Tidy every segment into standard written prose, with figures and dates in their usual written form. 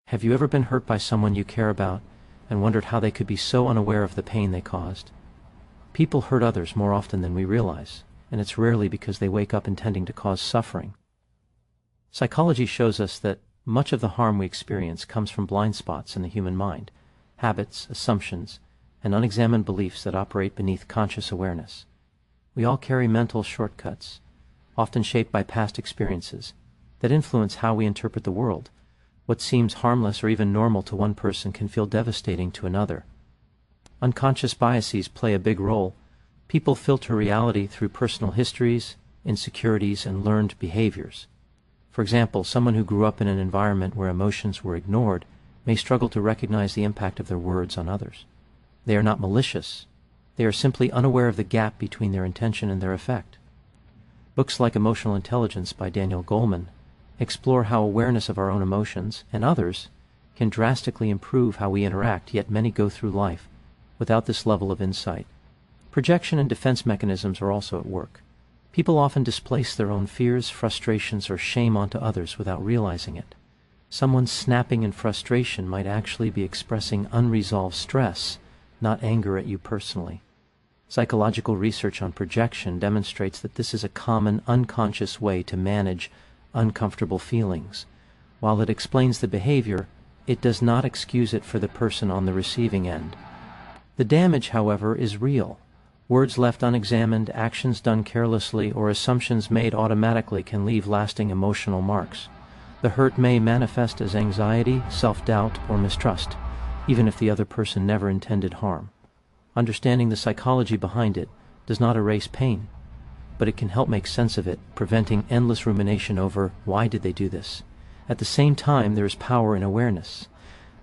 Have you ever been hurt by someone you care about and wondered how they could be so unaware of the pain they caused? People hurt others more often than we realize, and it's rarely because they wake up intending to cause suffering. Psychology shows us that much of the harm we experience comes from blind spots in the human mind, habits, assumptions, and unexamined beliefs that operate beneath conscious awareness. We all carry mental shortcuts, often shaped by past experiences, that influence how we interpret the world. What seems harmless or even normal to one person can feel devastating to another. Unconscious biases play a big role. People filter reality through personal histories, insecurities, and learned behaviors. For example, someone who grew up in an environment where emotions were ignored may struggle to recognize the impact of their words on others. They are not malicious. They are simply unaware of the gap between their intention and their effect. Books like Emotional Intelligence by Daniel Goleman explore how awareness of our own emotions and others can drastically improve how we interact, yet many go through life without this level of insight. Projection and defense mechanisms are also at work. People often displace their own fears, frustrations, or shame onto others without realizing it. Someone snapping in frustration might actually be expressing unresolved stress, not anger at you personally. Psychological research on projection demonstrates that this is a common, unconscious way to manage uncomfortable feelings. While it explains the behavior, it does not excuse it for the person on the receiving end. The damage, however, is real. Words left unexamined, actions done carelessly, or assumptions made automatically can leave lasting emotional marks. The hurt may manifest as anxiety, self-doubt, or mistrust, even if the other person never intended harm. Understanding the psychology behind it does not erase pain, but it can help make sense of it, preventing endless rumination over why did they do this. At the same time, there is power in awareness.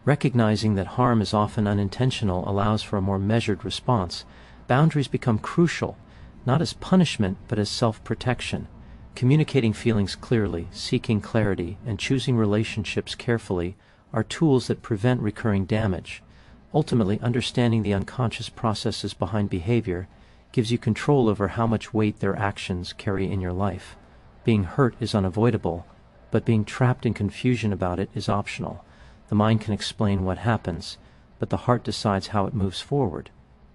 Recognizing that harm is often unintentional allows for a more measured response. Boundaries become crucial, not as punishment but as self-protection. Communicating feelings clearly, seeking clarity, and choosing relationships carefully are tools that prevent recurring damage. Ultimately, understanding the unconscious processes behind behavior gives you control over how much weight their actions carry in your life. Being hurt is unavoidable, but being trapped in confusion about it is optional. The mind can explain what happens, but the heart decides how it moves forward.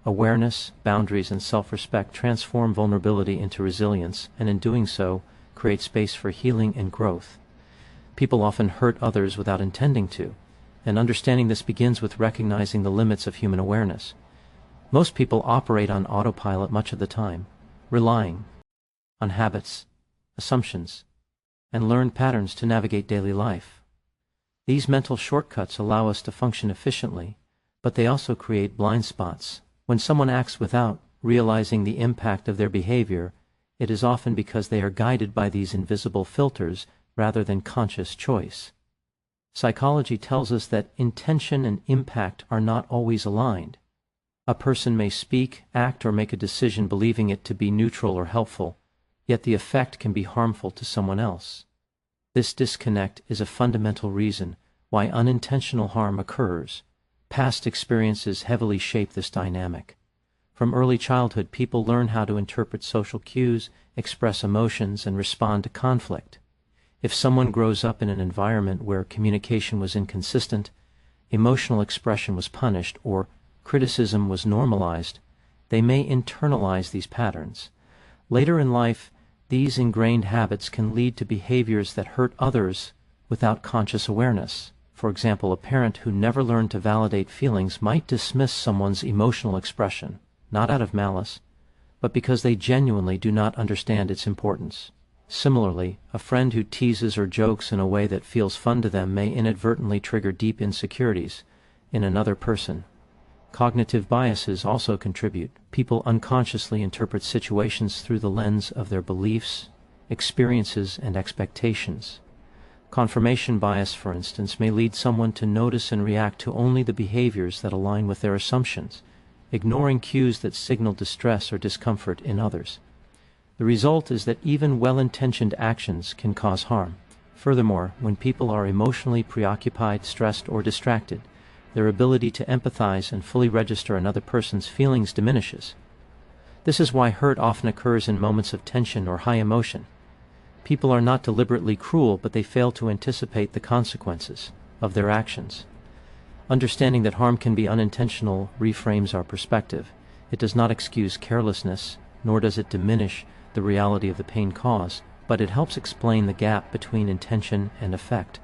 Awareness, boundaries, and self-respect transform vulnerability into resilience, and in doing so, create space for healing and growth. People often hurt others without intending to, and understanding this begins with recognizing the limits of human awareness. Most people operate on autopilot much of the time, relying on habits, assumptions, and learned patterns to navigate daily life. These mental shortcuts allow us to function efficiently, but they also create blind spots. When someone acts without realizing the impact of their behavior, it is often because they are guided by these invisible filters rather than conscious choice. Psychology tells us that intention and impact are not always aligned. A person may speak, act, or make a decision believing it to be neutral or helpful, yet the effect can be harmful to someone else. This disconnect is a fundamental reason why unintentional harm occurs. Past experiences heavily shape this dynamic. From early childhood, people learn how to interpret social cues, express emotions, and respond to conflict. If someone grows up in an environment where communication was inconsistent, emotional expression was punished, or criticism was normalized, they may internalize these patterns. Later in life, these ingrained habits can lead to behaviors that hurt others without conscious awareness. For example, a parent who never learned to validate feelings might dismiss someone's emotional expression, not out of malice, but because they genuinely do not understand its importance. Similarly, a friend who teases or jokes in a way that feels fun to them may inadvertently trigger deep insecurities in another person. Cognitive biases also contribute. People unconsciously interpret situations through the lens of their beliefs, experiences, and expectations. Confirmation bias, for instance, may lead someone to notice and react to only the behaviors that align with their assumptions, ignoring cues that signal distress or discomfort in others. The result is that even well-intentioned actions can cause harm. Furthermore, when people are emotionally preoccupied, stressed, or distracted, their ability to empathize and fully register another person's feelings diminishes. This is why hurt often occurs in moments of tension or high emotion. People are not deliberately cruel, but they fail to anticipate the consequences. of their actions. Understanding that harm can be unintentional reframes our perspective. It does not excuse carelessness, nor does it diminish the reality of the pain caused, but it helps explain the gap between intention and effect.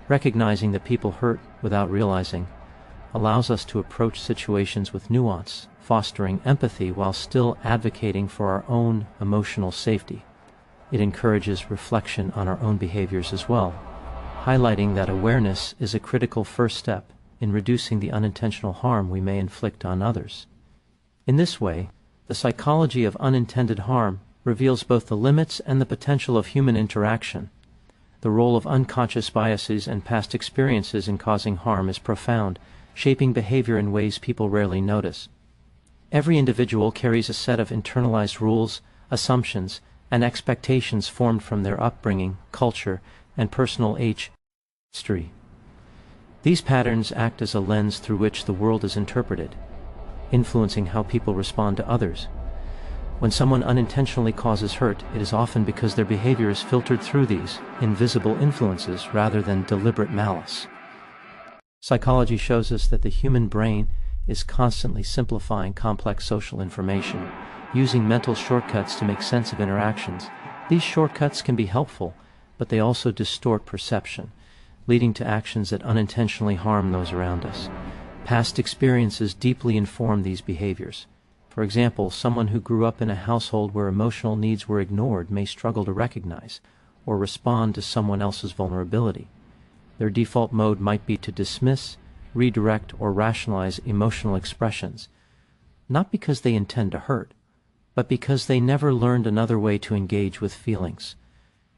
Recognizing that people hurt without realizing allows us to approach situations with nuance, fostering empathy while still advocating for our own emotional safety. It encourages reflection on our own behaviors as well, highlighting that awareness is a critical first step in reducing the unintentional harm we may inflict on others. In this way, the psychology of unintended harm reveals both the limits and the potential of human interaction. The role of unconscious biases and past experiences in causing harm is profound, shaping behavior in ways people rarely notice. Every individual carries a set of internalized rules, assumptions, and expectations formed from their upbringing, culture, and personal history. These patterns act as a lens through which the world is interpreted, influencing how people respond to others. When someone unintentionally causes hurt, it is often because their behavior is filtered through these invisible influences rather than deliberate malice. Psychology shows us that the human brain is constantly simplifying complex social information, using mental shortcuts to make sense of interactions. These shortcuts can be helpful, but they also distort perception, leading to actions that unintentionally harm those around us. Past experiences deeply inform these behaviors. For example, someone who grew up in a household where emotional needs were ignored may struggle to recognize or respond to someone else's vulnerability. Their default mode might be to dismiss, redirect, or rationalize emotional expressions, not because they intend to hurt, but because they never learned another way to engage with feelings.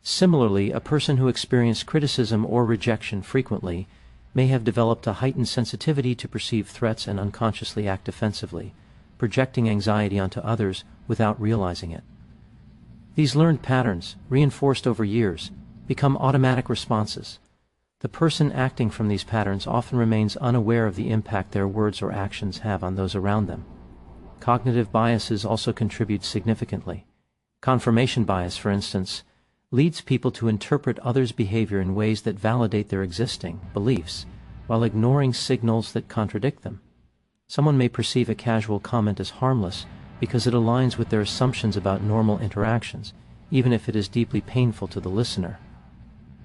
Similarly, a person who experienced criticism or rejection frequently may have developed a heightened sensitivity to perceived threats and unconsciously act defensively, projecting anxiety onto others without realizing it. These learned patterns, reinforced over years, become automatic responses. The person acting from these patterns often remains unaware of the impact their words or actions have on those around them. Cognitive biases also contribute significantly. Confirmation bias, for instance, leads people to interpret others' behavior in ways that validate their existing beliefs, while ignoring signals that contradict them. Someone may perceive a casual comment as harmless because it aligns with their assumptions about normal interactions, even if it is deeply painful to the listener.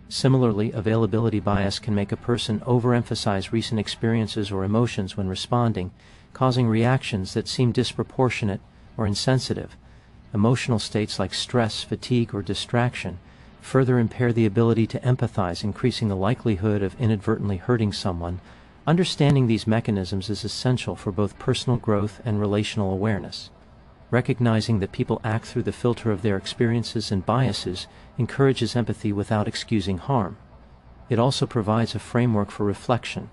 Similarly, availability bias can make a person overemphasize recent experiences or emotions when responding, causing reactions that seem disproportionate or insensitive. Emotional states like stress, fatigue, or distraction further impair the ability to empathize, increasing the likelihood of inadvertently hurting someone. Understanding these mechanisms is essential for both personal growth and relational awareness. Recognizing that people act through the filter of their experiences and biases encourages empathy without excusing harm. It also provides a framework for reflection,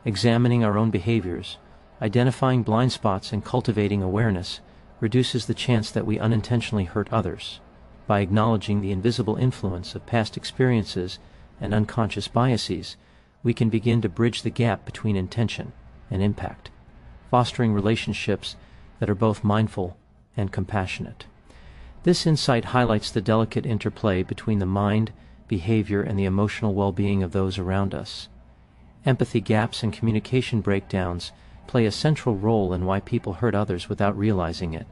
examining our own behaviors, identifying blind spots, and cultivating awareness reduces the chance that we unintentionally hurt others. By acknowledging the invisible influence of past experiences and unconscious biases, we can begin to bridge the gap between intention and impact, fostering relationships that are both mindful and compassionate. This insight highlights the delicate interplay between the mind, behavior, and the emotional well-being of those around us. Empathy gaps and communication breakdowns play a central role in why people hurt others without realizing it.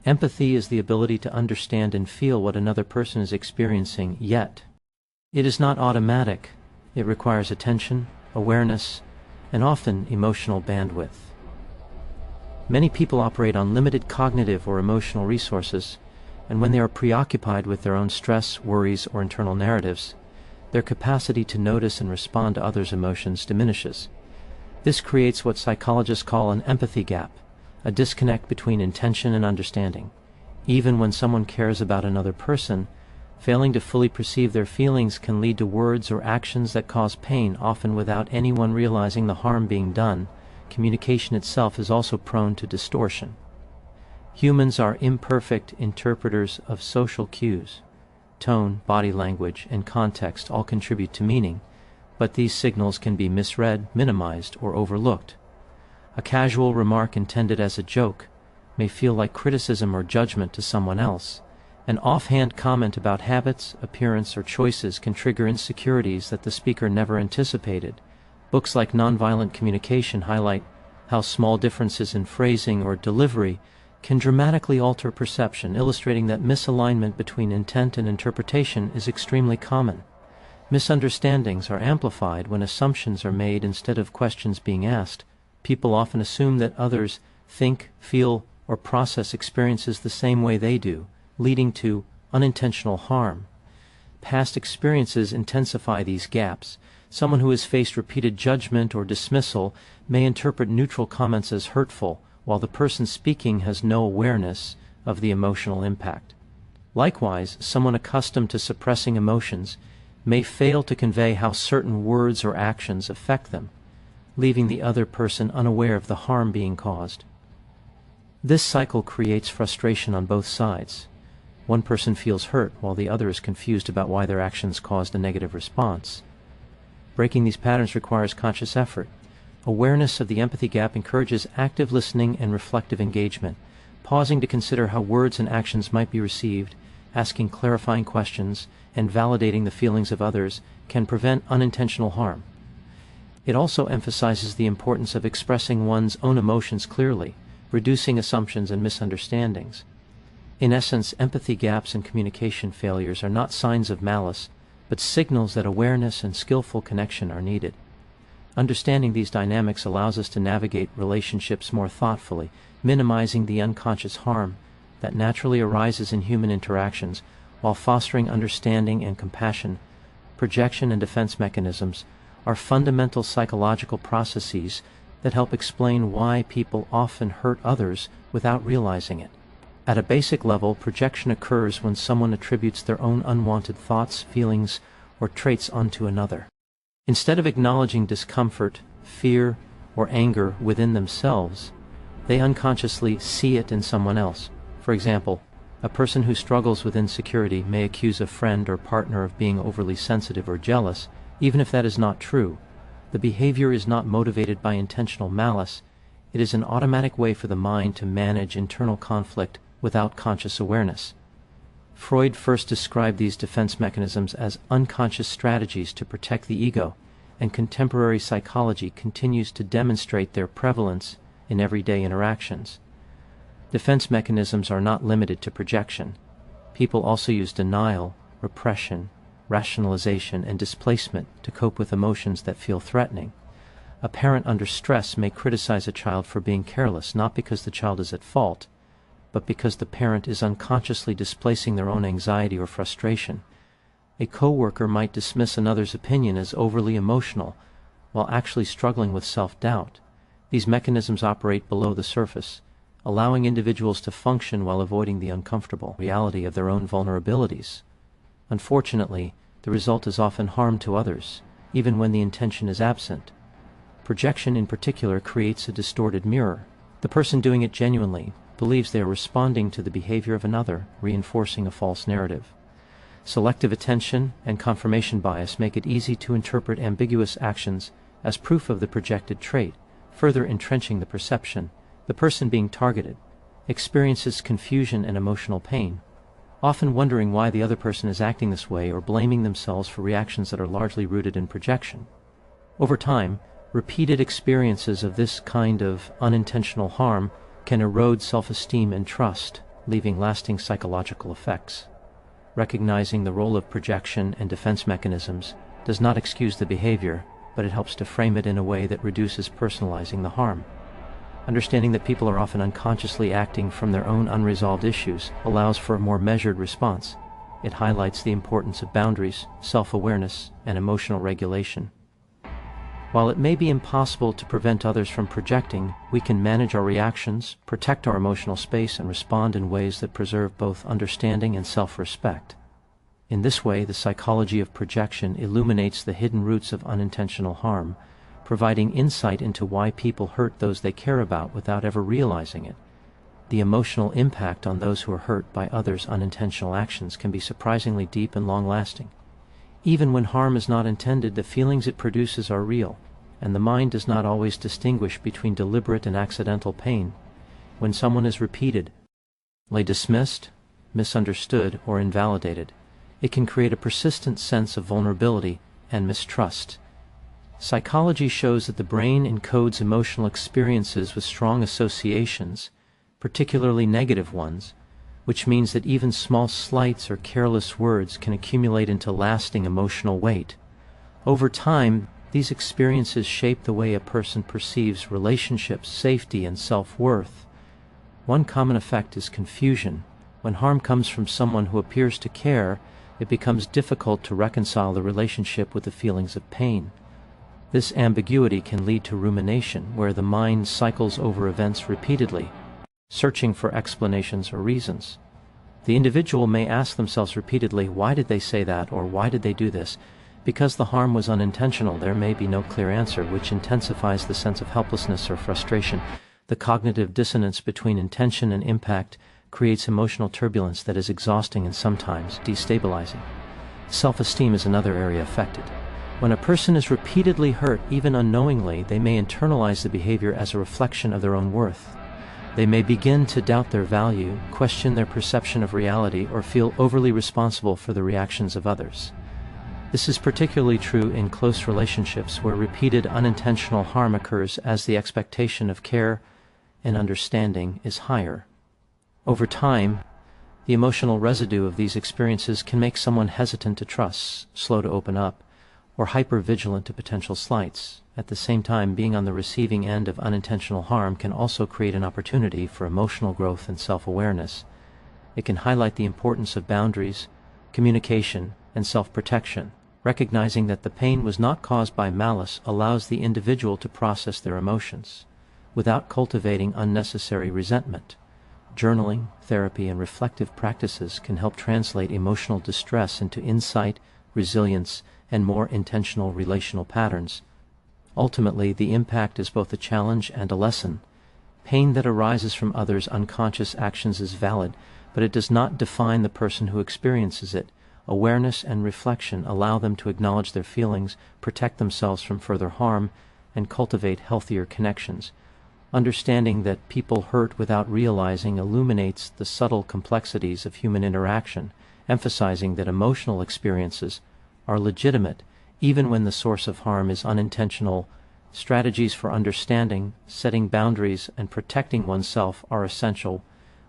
Empathy is the ability to understand and feel what another person is experiencing, yet it is not automatic. It requires attention, awareness, and often emotional bandwidth. Many people operate on limited cognitive or emotional resources, and when they are preoccupied with their own stress, worries, or internal narratives, their capacity to notice and respond to others' emotions diminishes. This creates what psychologists call an empathy gap, a disconnect between intention and understanding. Even when someone cares about another person, failing to fully perceive their feelings can lead to words or actions that cause pain, often without anyone realizing the harm being done. Communication itself is also prone to distortion. Humans are imperfect interpreters of social cues. Tone, body language, and context all contribute to meaning, but these signals can be misread, minimized, or overlooked. A casual remark intended as a joke may feel like criticism or judgment to someone else. An offhand comment about habits, appearance, or choices can trigger insecurities that the speaker never anticipated. Books like Nonviolent Communication highlight how small differences in phrasing or delivery can dramatically alter perception, illustrating that misalignment between intent and interpretation is extremely common. Misunderstandings are amplified when assumptions are made instead of questions being asked. People often assume that others think, feel, or process experiences the same way they do, leading to unintentional harm. Past experiences intensify these gaps. Someone who has faced repeated judgment or dismissal may interpret neutral comments as hurtful, while the person speaking has no awareness of the emotional impact. Likewise, someone accustomed to suppressing emotions may fail to convey how certain words or actions affect them, leaving the other person unaware of the harm being caused. This cycle creates frustration on both sides. One person feels hurt while the other is confused about why their actions caused a negative response. Breaking these patterns requires conscious effort. Awareness of the empathy gap encourages active listening and reflective engagement, pausing to consider how words and actions might be received, asking clarifying questions, and validating the feelings of others can prevent unintentional harm. It also emphasizes the importance of expressing one's own emotions clearly, reducing assumptions and misunderstandings. In essence, empathy gaps and communication failures are not signs of malice, but signals that awareness and skillful connection are needed. Understanding these dynamics allows us to navigate relationships more thoughtfully, minimizing the unconscious harm that naturally arises in human interactions while fostering understanding and compassion. Projection and defense mechanisms are fundamental psychological processes that help explain why people often hurt others without realizing it. At a basic level, projection occurs when someone attributes their own unwanted thoughts, feelings, or traits onto another. Instead of acknowledging discomfort, fear, or anger within themselves, they unconsciously see it in someone else. For example, a person who struggles with insecurity may accuse a friend or partner of being overly sensitive or jealous, even if that is not true. The behavior is not motivated by intentional malice. It is an automatic way for the mind to manage internal conflict without conscious awareness. Freud first described these defense mechanisms as unconscious strategies to protect the ego, and contemporary psychology continues to demonstrate their prevalence in everyday interactions. Defense mechanisms are not limited to projection. People also use denial, repression, rationalization, and displacement to cope with emotions that feel threatening. A parent under stress may criticize a child for being careless, not because the child is at fault, but because the parent is unconsciously displacing their own anxiety or frustration. A coworker might dismiss another's opinion as overly emotional, while actually struggling with self-doubt. These mechanisms operate below the surface, allowing individuals to function while avoiding the uncomfortable reality of their own vulnerabilities. Unfortunately, the result is often harm to others, even when the intention is absent. Projection in particular creates a distorted mirror. The person doing it genuinely believes they are responding to the behavior of another, reinforcing a false narrative. Selective attention and confirmation bias make it easy to interpret ambiguous actions as proof of the projected trait, further entrenching the perception. The person being targeted experiences confusion and emotional pain, often wondering why the other person is acting this way or blaming themselves for reactions that are largely rooted in projection. Over time, repeated experiences of this kind of unintentional harm can erode self-esteem and trust, leaving lasting psychological effects. Recognizing the role of projection and defense mechanisms does not excuse the behavior, but it helps to frame it in a way that reduces personalizing the harm. Understanding that people are often unconsciously acting from their own unresolved issues allows for a more measured response. It highlights the importance of boundaries, self-awareness, and emotional regulation. While it may be impossible to prevent others from projecting, we can manage our reactions, protect our emotional space, and respond in ways that preserve both understanding and self-respect. In this way, the psychology of projection illuminates the hidden roots of unintentional harm, providing insight into why people hurt those they care about without ever realizing it. The emotional impact on those who are hurt by others' unintentional actions can be surprisingly deep and long-lasting. Even when harm is not intended, the feelings it produces are real, and the mind does not always distinguish between deliberate and accidental pain. When someone is repeatedly dismissed, misunderstood, or invalidated, it can create a persistent sense of vulnerability and mistrust. Psychology shows that the brain encodes emotional experiences with strong associations, particularly negative ones, which means that even small slights or careless words can accumulate into lasting emotional weight. Over time, these experiences shape the way a person perceives relationships, safety, and self-worth. One common effect is confusion. When harm comes from someone who appears to care, it becomes difficult to reconcile the relationship with the feelings of pain. This ambiguity can lead to rumination, where the mind cycles over events repeatedly, searching for explanations or reasons. The individual may ask themselves repeatedly, why did they say that, or why did they do this? Because the harm was unintentional, there may be no clear answer, which intensifies the sense of helplessness or frustration. The cognitive dissonance between intention and impact creates emotional turbulence that is exhausting and sometimes destabilizing. Self-esteem is another area affected. When a person is repeatedly hurt, even unknowingly, they may internalize the behavior as a reflection of their own worth. They may begin to doubt their value, question their perception of reality, or feel overly responsible for the reactions of others. This is particularly true in close relationships where repeated unintentional harm occurs as the expectation of care and understanding is higher. Over time, the emotional residue of these experiences can make someone hesitant to trust, slow to open up, or hyper-vigilant to potential slights. At the same time, being on the receiving end of unintentional harm can also create an opportunity for emotional growth and self-awareness. It can highlight the importance of boundaries, communication, and self-protection. Recognizing that the pain was not caused by malice allows the individual to process their emotions without cultivating unnecessary resentment. Journaling, therapy, and reflective practices can help translate emotional distress into insight, resilience, and more intentional relational patterns. Ultimately, the impact is both a challenge and a lesson. Pain that arises from others' unconscious actions is valid, but it does not define the person who experiences it. Awareness and reflection allow them to acknowledge their feelings, protect themselves from further harm, and cultivate healthier connections. Understanding that people hurt without realizing illuminates the subtle complexities of human interaction, emphasizing that emotional experiences are legitimate even when the source of harm is unintentional. Strategies for understanding, setting boundaries, and protecting oneself are essential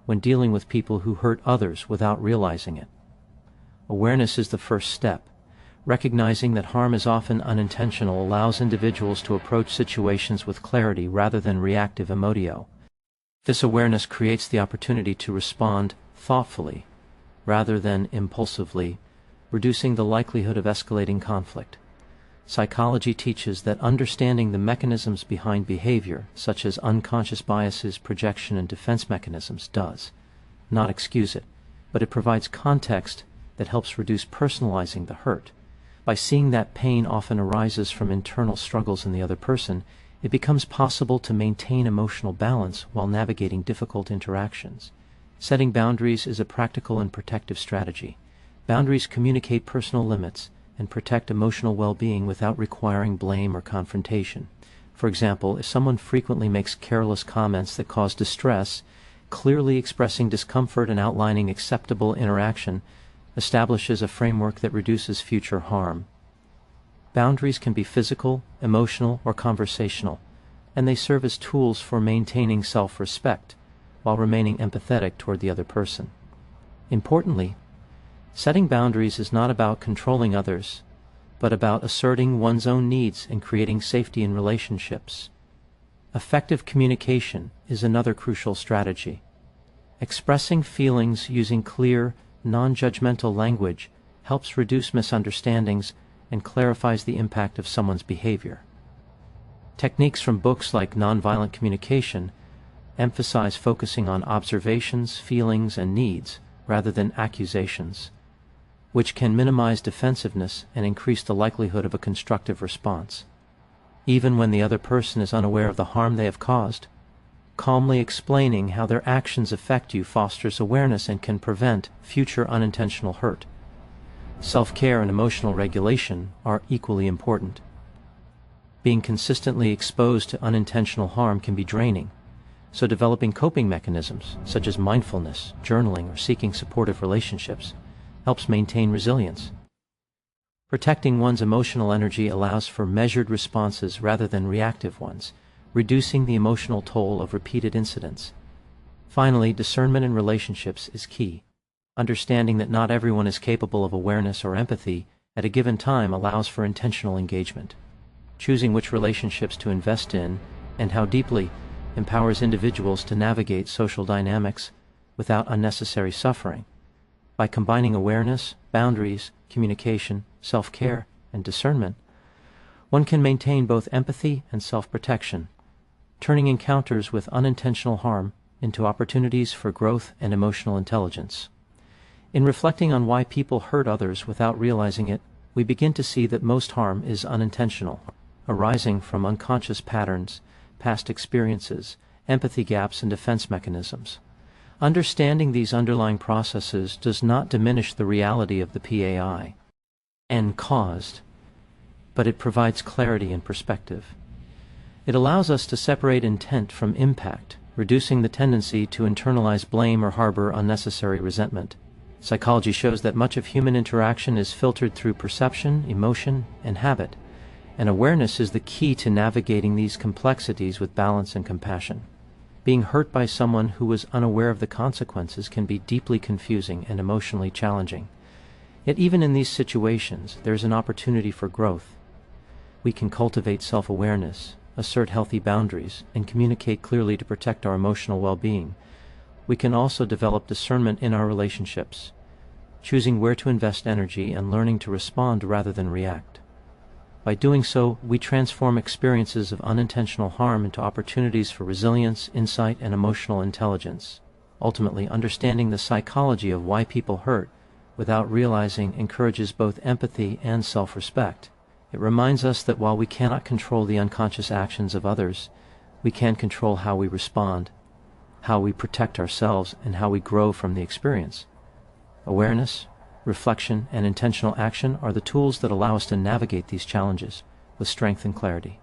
when dealing with people who hurt others without realizing it. Awareness is the first step. Recognizing that harm is often unintentional allows individuals to approach situations with clarity rather than reactive emotio. This awareness creates the opportunity to respond thoughtfully rather than impulsively, reducing the likelihood of escalating conflict. Psychology teaches that understanding the mechanisms behind behavior, such as unconscious biases, projection, and defense mechanisms, does not excuse it, but it provides context that helps reduce personalizing the hurt. By seeing that pain often arises from internal struggles in the other person, it becomes possible to maintain emotional balance while navigating difficult interactions. Setting boundaries is a practical and protective strategy. Boundaries communicate personal limits and protect emotional well-being without requiring blame or confrontation. For example, if someone frequently makes careless comments that cause distress, clearly expressing discomfort and outlining acceptable interaction establishes a framework that reduces future harm. Boundaries can be physical, emotional, or conversational, and they serve as tools for maintaining self-respect while remaining empathetic toward the other person. Importantly, setting boundaries is not about controlling others, but about asserting one's own needs and creating safety in relationships. Effective communication is another crucial strategy. Expressing feelings using clear, non-judgmental language helps reduce misunderstandings and clarifies the impact of someone's behavior. Techniques from books like Nonviolent Communication emphasize focusing on observations, feelings, and needs rather than accusations, which can minimize defensiveness and increase the likelihood of a constructive response. Even when the other person is unaware of the harm they have caused, calmly explaining how their actions affect you fosters awareness and can prevent future unintentional hurt. Self-care and emotional regulation are equally important. Being consistently exposed to unintentional harm can be draining, so developing coping mechanisms such as mindfulness, journaling, or seeking supportive relationships helps maintain resilience. Protecting one's emotional energy allows for measured responses rather than reactive ones, reducing the emotional toll of repeated incidents. Finally, discernment in relationships is key. Understanding that not everyone is capable of awareness or empathy at a given time allows for intentional engagement. Choosing which relationships to invest in and how deeply empowers individuals to navigate social dynamics without unnecessary suffering. By combining awareness, boundaries, communication, self-care, and discernment, one can maintain both empathy and self-protection, turning encounters with unintentional harm into opportunities for growth and emotional intelligence. In reflecting on why people hurt others without realizing it, we begin to see that most harm is unintentional, arising from unconscious patterns, past experiences, empathy gaps, and defense mechanisms. Understanding these underlying processes does not diminish the reality of the PAI and caused, but it provides clarity and perspective. It allows us to separate intent from impact, reducing the tendency to internalize blame or harbor unnecessary resentment. Psychology shows that much of human interaction is filtered through perception, emotion, and habit, and awareness is the key to navigating these complexities with balance and compassion. Being hurt by someone who was unaware of the consequences can be deeply confusing and emotionally challenging. Yet even in these situations, there is an opportunity for growth. We can cultivate self-awareness, assert healthy boundaries, and communicate clearly to protect our emotional well-being. We can also develop discernment in our relationships, choosing where to invest energy and learning to respond rather than react. By doing so, we transform experiences of unintentional harm into opportunities for resilience, insight, and emotional intelligence. Ultimately, understanding the psychology of why people hurt without realizing encourages both empathy and self-respect. It reminds us that while we cannot control the unconscious actions of others, we can control how we respond, how we protect ourselves, and how we grow from the experience. Awareness, reflection, and intentional action are the tools that allow us to navigate these challenges with strength and clarity.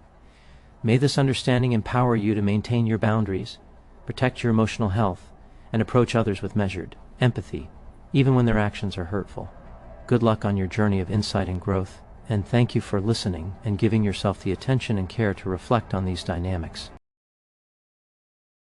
May this understanding empower you to maintain your boundaries, protect your emotional health, and approach others with measured empathy, even when their actions are hurtful. Good luck on your journey of insight and growth, and thank you for listening and giving yourself the attention and care to reflect on these dynamics.